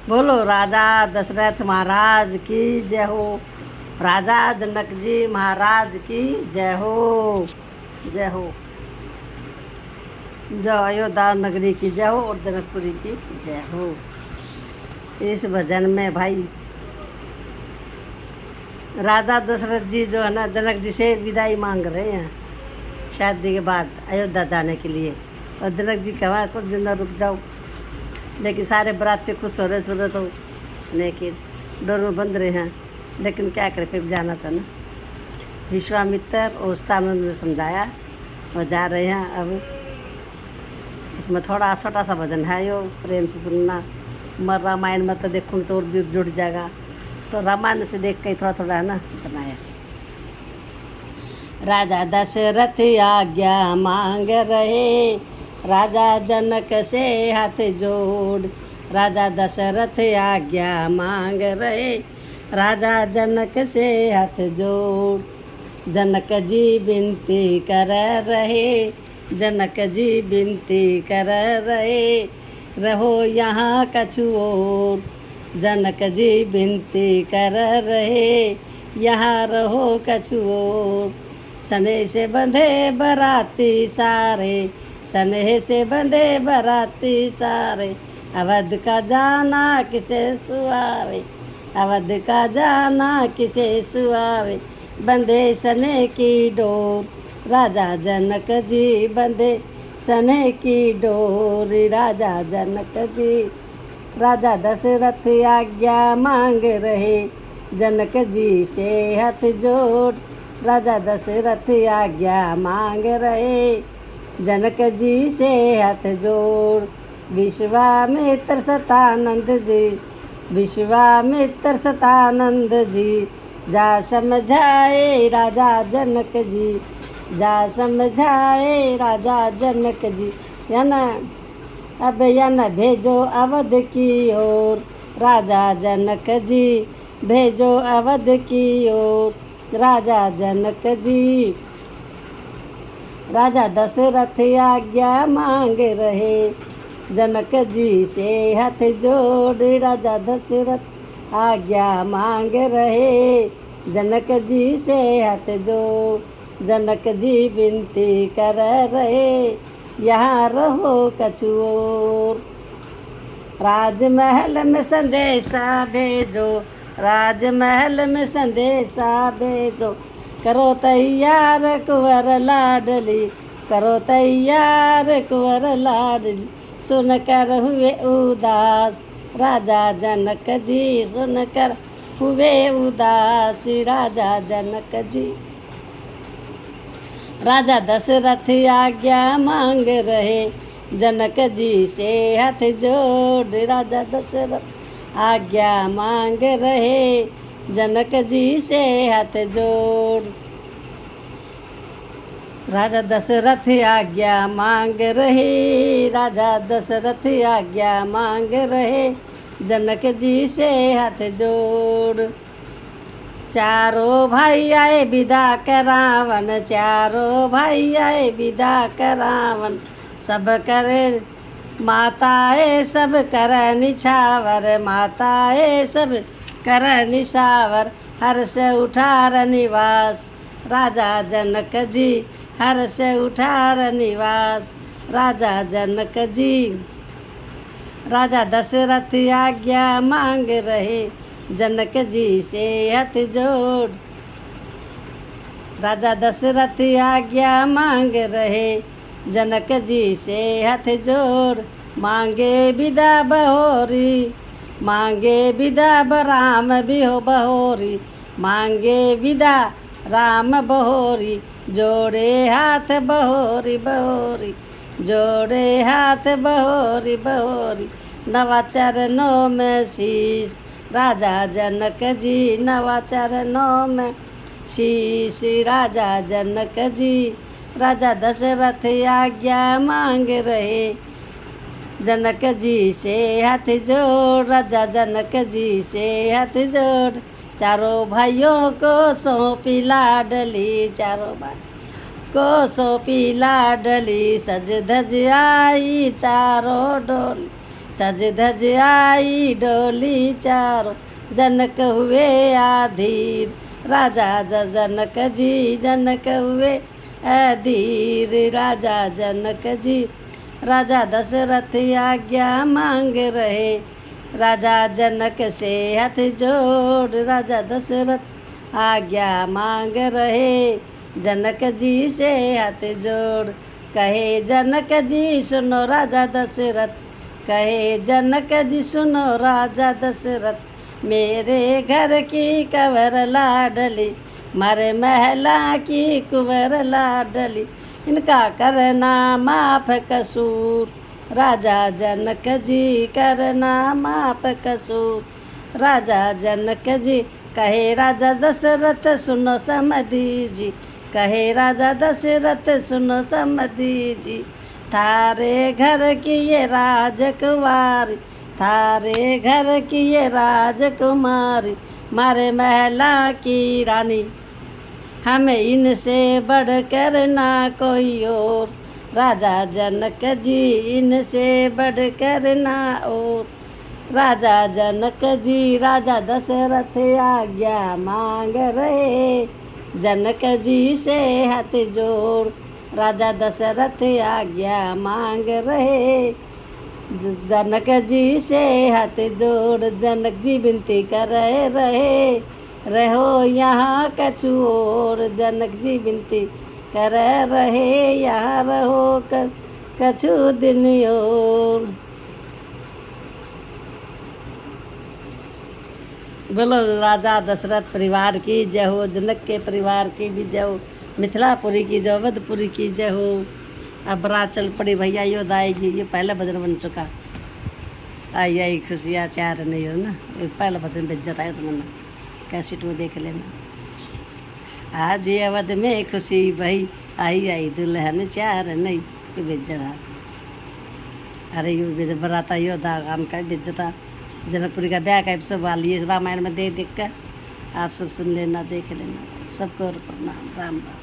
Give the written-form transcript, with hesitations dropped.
बोलो राजा दशरथ महाराज की जय हो। राजा जनक जी महाराज की जय हो। जय हो। जय अयोध्या नगरी की जय हो और जनकपुरी की जय हो। इस भजन में भाई राजा दशरथ जी जो है ना जनक जी से विदाई मांग रहे हैं शादी के बाद अयोध्या जाने के लिए। और जनक जी कहा कुछ दिन और रुक जाओ, लेकिन सारे बराती खुश हो रहे सूरत हो लेकिन दोनों बंद रहे हैं। लेकिन क्या करें, फिर जाना था ना। विश्वामित्र और स्थानंद ने समझाया और जा रहे हैं। अब इसमें थोड़ा छोटा सा भजन है, यो प्रेम से सुनना। मर रामायण में तो देखूँगी तो और भी जुड़ जाएगा, तो रामायण से देख के थोड़ा थोड़ा है ना बनाया। राजा दशरथ आज्ञा मांग रहे, राजा जनक से हाथ जोड़। राजा दशरथ आज्ञा मांग रहे, राजा जनक से हाथ जोड़। जनक जी विनती कर रहे, जनक जी विनती कर रहे, रहो यहाँ कछु और। जनक जी विनती कर रहे, यहाँ रहो कछु और। स्नेह से बंधे बराती सारे, स्नेह से बंधे बराती सारे। अवध का जाना किसे सुहावे, अवध का जाना किसे सुहावे। बंधे स्नेह की डोर, राजा जनक जी बंधे स्नेह की डोर। राजा जनक जी राजा दशरथ आज्ञा मांग रहे, जनक जी से हाथ जोड़। राजा दशरथ आज्ञा मांग रहे, जनक जी से हाथ जोड़। विश्वामित्र सतानंद जी, विश्वामित्र सतानंद जी, जा समझाए राजा जनक जी, जा समझाए राजा जनक जी। या ना अब या न भेजो अवध की ओर, राजा जनक जी भेजो अवध की ओर। राजा जनक जी राजा दशरथ आज्ञा मांग रहे, जनक जी से हाथ जोड़। राजा दशरथ आज्ञा मांग रहे, जनक जी से हाथ जोड़। जनक जी विनती कर रहे, यहाँ रहो कछु और। राजमहल में संदेशा भेजो, राजमहल में संदेशा भेजो। करो तैयार कुंवर लाडली, करो तैयार कुंवर लाडली। सुनकर हुए उदास राजा जनक जी, सुनकर हुए उदास राजा जनक जी। राजा दशरथ आज्ञा मांग रहे, जनक जी से हाथ जोड़। राजा दशरथ आज्ञा मांग रहे, जनक जी से हाथ जोड़। राजा दशरथ आज्ञा मांग रहे, राजा दशरथ आज्ञा मांग रहे, जनक जी से हाथ जोड़। चारों भाई आए विदा करावन, चारों भाई आए विदा करावन। सब करे माताएं सब कर निछावर, माताएं सब कर निछावर। हर से उठार निवास राजा जनक जी, हर से उठार निवास राजा जनक जी। राजा दशरथ आज्ञा मांग रहे, जनक जी से हाथ जोड़। राजा दशरथ आज्ञा मांग रहे, जनक जी से हाथ जोड़। मांगे विदा बहोरी, मांगे विदा राम भी हो बहोरी, मांगे विदा राम बहोरी। जोड़े हाथ बहोरी बहोरी, जोड़े हाथ बहोरी बहोरी। नवा चरणों में शीश राजा जनक जी, नवा चरणों में शीश राजा जनक जी। राजा दशरथ आज्ञा मांग रहे, जनक जी से हाथ जोड़। राजा जनक जी से हाथ जोड़। चारों भाइयों को सौंपी लाडली, चारों भाई को सौंपी लाडली। सज धज आई चारों डोली, सज धज आई डोली चारों, जनक हुए आधीर। राजा जनक जी जनक हुए अधीर। राजा जनक जी राजा दशरथ आज्ञा मांग रहे। राजा जनक से हाथ जोड़, राजा दशरथ आज्ञा मांग रहे। जनक जी से हाथ जोड़, कहे जनक जी सुनो राजा दशरथ। कहे जनक जी सुनो राजा दशरथ, मेरे घर की कंवर लाडली, मारे महला की कुंवर लाडली, इनका करना माफ कसूर। राजा जनक जी करना माफ कसूर। राजा जनक जी कहे राजा दशरथ सुनो समधी जी। कहे राजा दशरथ सुनो समधी जी, थारे घर की ये राजकुमारी, थारे घर की ये राजकुमारी, मारे महला की रानी, हमें इनसे बढ़कर ना कोई और। राजा जनक जी इनसे बढ़कर ना और। राजा जनक जी राजा दशरथ आज्ञा मांग रहे। जनक जी से हाथ जोड़, राजा दशरथ आज्ञा मांग रहे। जनक जी से हाथ जोड़, जनक जी विनती कर रहे। रहो यहाँ कछु और, जनक जी विनती कर रहे। यहाँ रहो कछु दिन और। बोलो राजा दशरथ परिवार की जय हो, जनक के परिवार की भी जय हो, मिथिलापुरी की जय, अवधपुरी की जय हो। अब बारात चल पड़ी भैया, योद आएगी। ये पहला भजन बन चुका। आई आई खुशियाँ चार नहीं हो ना, ये पहला भजन बेइज्जत आया तुमने, कैसेट में देख लेना। आज ये अवध में खुशी भई, आई आई दुल्हन चार नहीं, ये बेइज्जत। अरे ये बराता योदा गान का बेइज्जत। जनकपुरी का ब्याह का सब वाली रामायण में देख कर आप सब सुन लेना, देख लेना। सबको प्रणाम, राम राम।